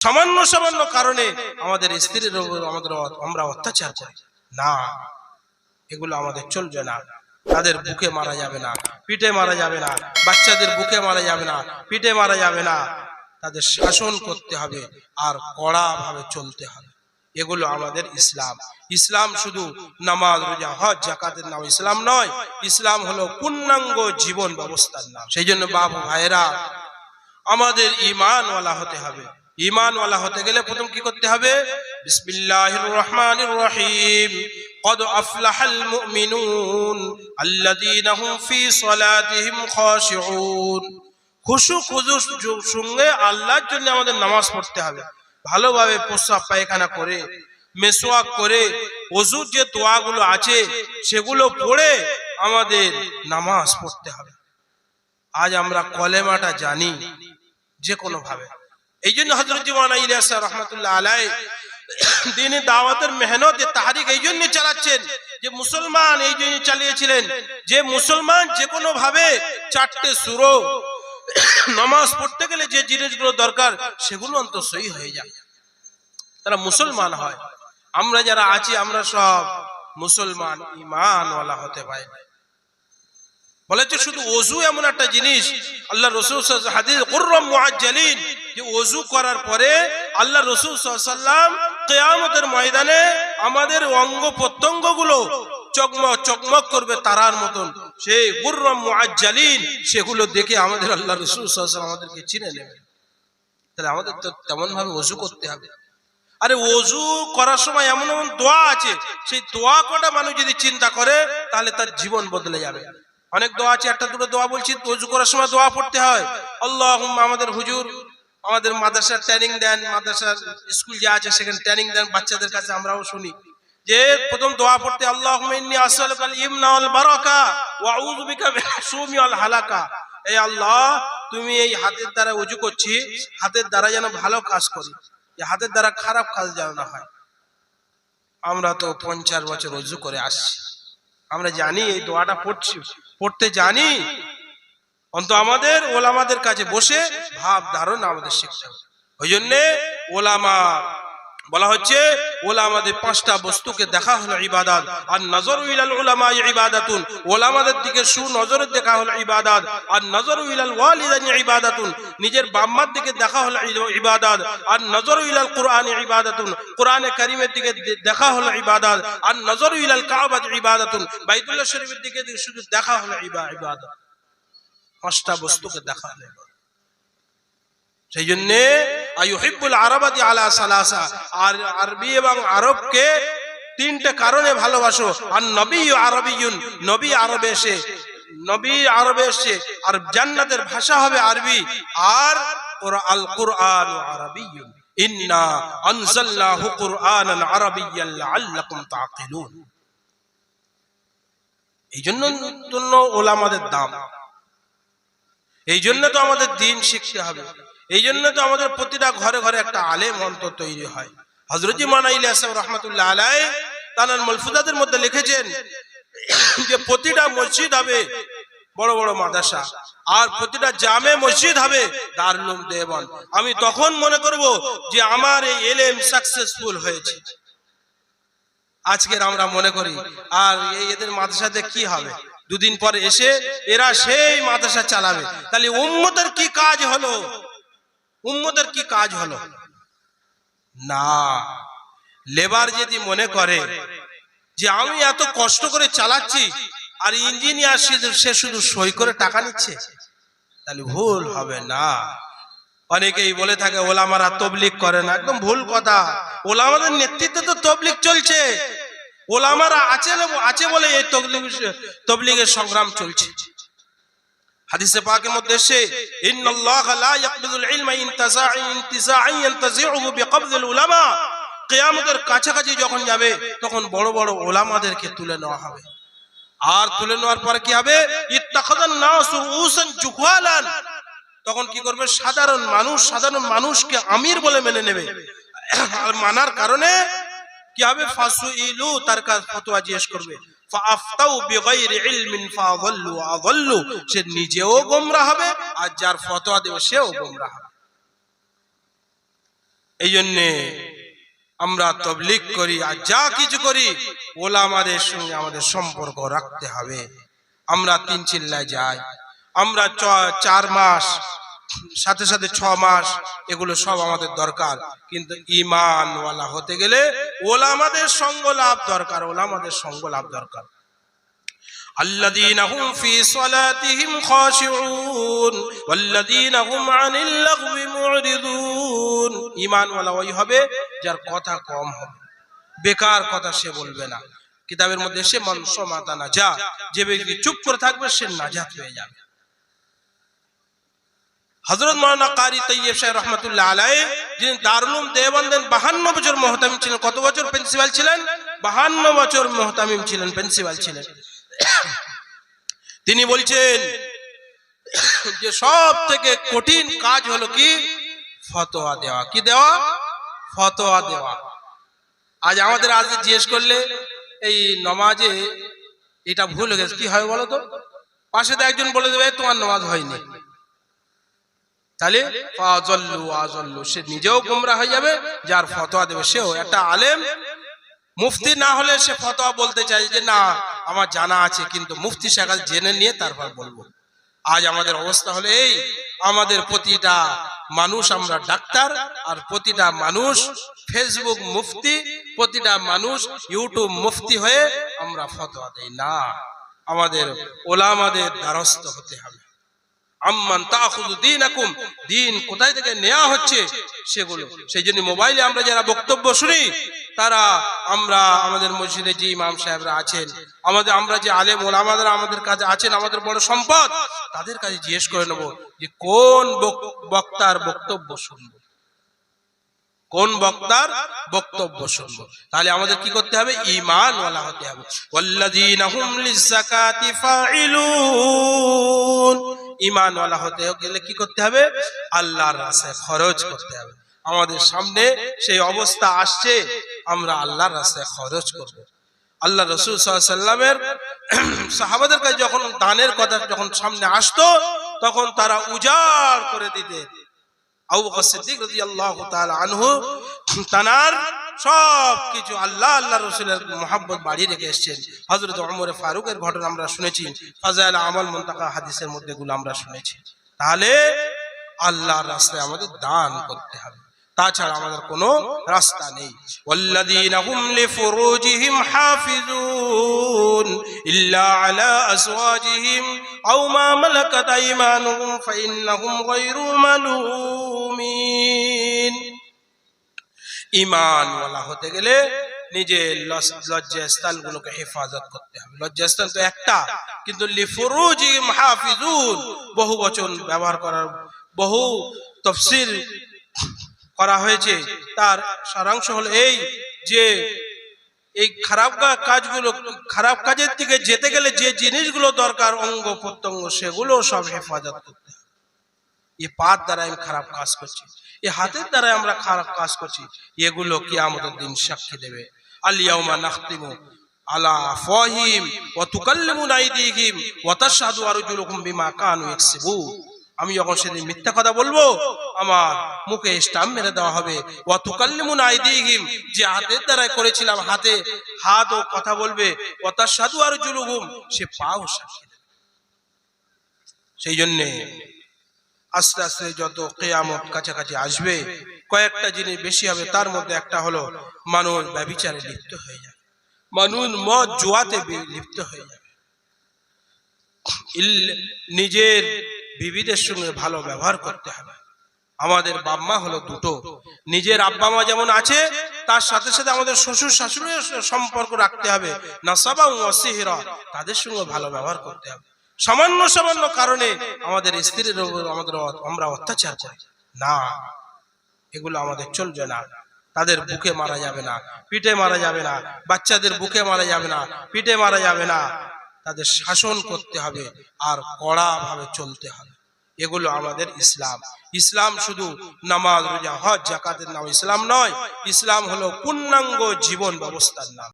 সামান্য সামান্য কারণে আমাদের স্ত্রীর উপর আমরা অত্যাচার করি না, এগুলো আমাদের চলবে না। তাদের বুকে মারা যাবে না, পিঠে মারা যাবে না, বাচ্চাদের বুকে মারা যাবে না, পিঠে মারা যাবে না। তাদের শাসন করতে হবে আর কড়া ভাবে চলতে হবে। এগুলো আমাদের ইসলাম। ইসলাম শুধু নামাজ, রোজা, হজ, যাকাতের নাম ইসলাম নয়। ইসলাম হলো পূর্ণাঙ্গ জীবন ব্যবস্থার নাম। সেই জন্য বাবু ভাইরা, আমাদের ঈমানওয়ালা হতে হবে। ঈমানওয়ালা হতে গেলে প্রথম কি করতে হবে? বিসমিল্লাহির রহমানির রহিম। قد أفلح المؤمنون الذين هم في صلاتهم خاشعون। খুশু খুজুর সঙ্গে আল্লাহর জন্য আমাদের নামাজ পড়তে হবে। ভালোভাবে প্রস্রাব পায়খানা করে, মেসওয়াক করে, ওযুর যে দোয়াগুলো আছে সেগুলো পড়ে আমাদের নামাজ পড়তে হবে। আজ আমরা কলেমাটা জানি যে কোনো ভাবে। এই জন্য হযরত মাওলানা ইলিয়াস রাহমাতুল্লাহ আলাইহি দিনে দাওয়াতের মেহনতে তাহরিক এই জন্য চালাচ্ছেন যে মুসলমান এই জন্য চালিয়েছিলেন যে মুসলমান যে কোনো ভাবে চারটে সূরা নামাজ পড়তে গেলে যে জিনিসগুলো দরকার সেগুলো অন্তত সহি হয়ে যায়, তারা মুসলমান হয়। আমরা যারা আছি আমরা সব মুসলমান, ঈমানওয়ালা হতে পারি না। বলেছে শুধু ওযু এমন একটা জিনিস, আল্লাহ রাসূল সাল্লাল্লাহু আলাইহি ওয়াসাল্লাম হাদিস কুররাম মুআজ্জালিন, যে ওযু করার পরে আল্লাহ রাসূল সাল্লাল্লাহু আলাইহি ওয়াসাল্লাম কিয়ামতের ময়দানে আমাদের অঙ্গ প্রত্যঙ্গগুলো চকমক চকমক করবে তারার মতন। সেই কুররাম মুআজ্জালিন সেগুলো দেখে আমাদের আল্লাহ রাসূল সাল্লাল্লাহু আলাইহি ওয়াসাল্লাম আমাদেরকে চিনে নেবেন। তাহলে আমাদের তো তেমন ভাবে ওযু করতে হবে। আরে ওযু করার সময় এমন এমন দোয়া আছে, সেই দোয়া কটা মানুষ যদি চিন্তা করে তাহলে তার জীবন বদলে যাবে। অনেক দোয়া আছে, একটা দুটো দোয়া বলছি, ওযু করার সময় দোয়া পড়তে হয়। আল্লাহুম্মা, আমাদের হুজুর আমাদের মাদ্রাসা ট্রেনিং দেন, মাদ্রাসা স্কুল যা আছে সেখানে ট্রেনিং দেন বাচ্চাদের কাছে, আমরাও শুনি যে প্রথম দোয়া পড়তে আল্লাহুম্মা ইন্নী আসআলুকাল ইমনা ওয়াল বারাকা ওয়া আউযু বিকা মিনাশ শুমি ওয়াল হালাকা। এই আল্লাহ, তুমি এই হাতের দ্বারা ওযু করছি, হাতের দ্বারা যেন ভালো কাজ করি, যে হাতের দ্বারা খারাপ কাজ যেন না হয়। আমরা তো 50 বছর ওযু করে আসছি, আমরা জানি এই দোয়াটা পড়তে জানি, অন্তত আমাদের ওলামাদের কাছে বসে ভাব ধারণা আমাদের শিখতে হবে। ওই জন্য ওলামা বলা হচ্ছে, ওলামাদের 5টা বস্তুকে দেখা হলো ইবাদত। আর নজরু ইলাল উলামা ইবাদাতুন, ওলামাদের দিকে সুনজরে দেখা হলো ইবাদত। আর নজরু ইলাল ওয়ালিদাইনি ইবাদাতুন, নিজের বাম্মার দিকে দেখা হলো ইবাদত। আর নজরু ইলাল কুরআনি ইবাদাতুন, কুরআনে কারীমের দিকে দেখা হলো ইবাদত। আর নজরু ইলাল কাবাতি ইবাদাতুন, বাইতুল্লাহ শরীফের দিকে শুধু দেখা হলো ইবাদত। 5টা বস্তুকে দেখা হলো। সেই জন্য আইয়ুহিব্বুল আরাবাতি আলা সালাসা, আর আরবি এবং আরবকে 3টে কারণে ভালোবাসো। আর নবী আরবিয়ুন, নবী আরবে এসে, আর জান্নাতের ভাষা হবে আরবি, আর আল কুরআন আরবিয়ুন, ইন্না আনজালনাহু কুরআনান আরাবিয়্যান লাআল্লাকুম তাআকিলুন। এই জন্য ওলামাদের দাম, এই জন্য তো আমাদের দ্বীন শিখতে হবে, এই জন্য তো আমাদের প্রতিটা ঘরে ঘরে একটা আলেম অন্তত তৈরি হয়। হযরত মাওলানা ইলিয়াস রাহমাতুল্লাহ আলাইহি তার মালফুজাতের মধ্যে লিখেছেন যে প্রতিটা মসজিদ হবে বড় বড় মাদ্রাসা, আর প্রতিটা জামে মসজিদ হবে দারুল উলুম দেওবন্দ। আমি তখন মনে করব যে আমার এই ইলম সাকসেসফুল হয়েছে। আজকের আমরা মনে করি আর এদের মাদ্রাসাতে কি হবে, দুদিন পরে এসে এরা সেই মাদ্রাসা চালাবে, তাহলে উম্মতের কি কাজ হলো? উম্মতের কি কাজ হলো? না, লেবার যদি মনে করে যে আমি এত কষ্ট করে চালাচ্ছি আর ইঞ্জিনিয়ার সে শুধু সই করে টাকা নিচ্ছে, তাহলে ভুল হবে না। অনেকেই বলে থাকে ওলামারা তাবলীগ করে না, একদম ভুল কথা। ওলামাদের নেতৃত্বে তো তাবলীগ চলছে, ওলামারা আছে বলে এই তাবলীগের সংগ্রাম চলছে। হাদিসে পাকের মধ্যে এসে ইন্নাল্লাহা লা ইয়াকবিদুল ইলমা ইনতিজাআন ইয়ানতাজিউহু বিকবদিল উলামা, কিয়ামতের কাছাকাছি যখন যাবে তখন বড় বড় ওলামাদেরকে তুলে নেওয়া হবে। আর তুলে নেওয়ার পরে কি হবে? ইত্তাখাযান নাসু রুউসান জুহালান, তখন কি করবে? সাধারণ মানুষকে আমির বলে মেনে নেবে। আর মানার কারণে কি হবে? ফাসুইলু, তার কাছে ফতোয়া জিজ্ঞেস করবে। ফাআফতাউ বিগাইরি ইলমিন ফাযাল্লু আযাল্লু, সে নিজেও গোমরাহ হবে আর যার ফতোয়া দেবে সেও গোমরাহ হবে। এই জন্যে আমরা তাবলীগ করি আর যা কিছু করি ওলামাদের সঙ্গে আমাদের সম্পর্ক রাখতে হবে। আমরা 3 চিল্লায় যাই, আমরা 4 মাস সাথে সাথে 6 মাস, এগুলো সব আমাদের দরকার, কিন্তু ঈমানওয়ালা হতে গেলে ওলামাদের সঙ্গ লাভ দরকার, ওলামাদের সঙ্গ লাভ দরকার। الذين هم في صلاتهم خاشعون والذين هم عن اللغو معرضون। ঈমানওয়ালা ওই হবে যার কথা কম হবে, বেকার কথা সে বলবে না। কিতাবের মধ্যে সে মান সমাতা নাজা, যে ব্যক্তি চুপ করে থাকবে সে নাজাত হয়ে যাবে। হযরত মাওলানা কারি তৈয়ব সাহেব রহমাতুল্লাহ আলাইহি, যিনি দারুল উলুম দেওবন্দের 52 বছর মুহতামিম ছিলেন। কত বছর প্রিন্সিপাল ছিলেন? 52 বছর মুহতামিম ছিলেন, প্রিন্সিপাল ছিলেন। তিনি বলছেন যে সব থেকে কঠিন কাজ হলো কি? ফতোয়া দেওয়া। কি দেওয়া? ফতোয়া দেওয়া। আজ আমাদের আজ জিজ্ঞেস করলে এই নামাজে এটা ভুল হয়ে গেছে, কি হয় বলো তো? পাশে তো একজন বলে দেবে তোমার নামাজ হয়নি, তাহলে ফাজাল্লু, সে নিজেও গোমরা হয়ে যাবে, যার ফতোয়া দেবে সেও। একটা আলেম মুফতি না হলে সে ফতোয়া বলতে চায় যে না আমার জানা আছে, কিন্তু মুফতি সাহেব জেনে নিয়ে তারপর বলবো। আজ আমাদের অবস্থা হলো এই, আমাদের প্রতিটা মানুষ আমরা ডাক্তার, আর প্রতিটা মানুষ ফেসবুক মুফতি, প্রতিটা মানুষ ইউটিউব মুফতি হয়ে আমরা ফতোয়া দেই। না, আমাদের ওলামাদের দ্বারস্থ হতে হবে। আম্মান তাখুযু দীনাকুম, দিন কোথায় থেকে নেওয়া হচ্ছে সেগুলো। সেই জন্য মোবাইলে আমরা যারা বক্তব্য শুনি, তারা আমরা আমাদের মসজিদে যে ইমাম সাহেবরা আছেন, আমরা যে আলেম ওলামারা আমাদের কাছে আছেন, আমাদের বড় সম্পদ, তাদের কাছে জিজ্ঞেস করে নেব যে কোন বক্তার বক্তব্য শুনবো, কোন বক্তার বক্তব্য শুনবো। তাহলে আমাদের কি করতে হবে? ঈমানওয়ালা হতে হবে। ওয়াল্লাযীনা হুম লিযাকাতি ফাইলুন, ঈমানওয়ালা হতে গেলে কি করতে হবে? আল্লাহর রাস্তায় খরচ করতে হবে। আমাদের সামনে সেই অবস্থা আসছে, আমরা আল্লাহর রাস্তায় খরচ করব। আল্লাহ রাসূল সাল্লাল্লাহু আলাইহি ওয়াসাল্লামের সাহাবাদের কাছে যখন দানের কথা যখন সামনে আসতো, তখন তারা উজাড় করে দিতেন। আবু বকর সিদ্দিক রাদিয়াল্লাহু তাআলা আনহু তানার সব কিছু আল্লাহ রাসূলের মুহাব্বত বাড়িয়ে রেখে এসেছেন। হযরত ওমর ফারুকের ঘটনা আমরা শুনেছি, ফাজাইল আমাল মুনতাকা হাদিসের মধ্যে গুলো আমরা শুনেছি। তাহলে আল্লাহর রাস্তায় আমাদের দান করতে হবে, তাছাড়া আমাদের কোনো রাস্তা নেই। ওয়াল্লাযীনা হুম লিফুরুজিহিম হাফিজুন ইল্লা আলা আজওয়াজিহিম আও মা মালাকাত আইমানুহুম ফাইন্নাহুম গায়রু মালুমিন। ঈমানওয়ালা হতে গেলে নিজের লজ্জাস্থানগুলোকে হেফাজত করতে হবে। লজ্জাস্থান তো একটা, কিন্তু লিফুরুজিহিম হাফিজুন বহু বচন ব্যবহার করার বহু তাফসীর করা হয়েছে। তার সারাংশ হলো এই যে এই খারাপ কাজগুলো, খারাপ কাজের দিকে যেতে গেলে যে জিনিসগুলো দরকার অঙ্গ প্রত্যঙ্গ, সেগুলো সব হেফাজত করতে হবে। এই পাত দ্বারা আমি খারাপ কাজ করছি, এই হাতের দ্বারা আমরা খারাপ কাজ করছি, এগুলো কিয়ামতের দিন সাক্ষী দেবে। আল ইয়াউমা নাখতিমু আলা আফওয়াহিহিম ওয়া তুকাল্লিমুনা আইদিহিম ওয়া তাশহাদু আরজুলুহুম বিমা কানু ইয়াকসিবুন। আমি যখন সেদিন মিথ্যা কথা বলবো, আমার মুখে স্টাম্প মেরে দেওয়া হবে। ওয়া তুকাল্লিমুনা আইদিহিম, যে হাতের দ্বারা করেছিলাম, হাত ও কথা বলবে। ওয়া তাশহাদু আরজুলুহুম, সে পাও সাক্ষী দেবে। সেই জন্য আস্তে আস্তে যত কিয়ামত কাছাকাছি আসবে, কয়েকটা জিনিস বেশি হবে। তার মধ্যে একটা হলো মানুষ ব্যভিচারে লিপ্ত হয়ে যাবে, মানুষ মদ জুয়াতে লিপ্ত হয়ে যাবে। নিজের বিবিদের সঙ্গে ভালো ব্যবহার করতে হবে। আমাদের বাপ মা হলো দুটো, নিজের আব্বা মা যেমন আছে, তার সাথে সাথে আমাদের শ্বশুর শাশুড়ির সম্পর্ক রাখতে হবে। নাসাবা ওয়া সিহরা, তাদের সঙ্গে ভালো ব্যবহার করতে হবে। সামান্য সামান্য কারণে আমাদের স্ত্রীর উপর আমরা অত্যাচার করি না, এগুলো আমাদের চলবে না। তাদের বুকে মারা যাবে না, পিঠে মারা যাবে না, বাচ্চাদের বুকে মারা যাবে না, পিঠে মারা যাবে না। তাদের শাসন করতে হবে আর কড়া ভাবে চলতে হবে। এগুলো আমাদের ইসলাম। ইসলাম শুধু নামাজ রোজা হজ যাকাতের নাম ইসলাম নয়, ইসলাম হলো পূর্ণাঙ্গ জীবন ব্যবস্থার নাম।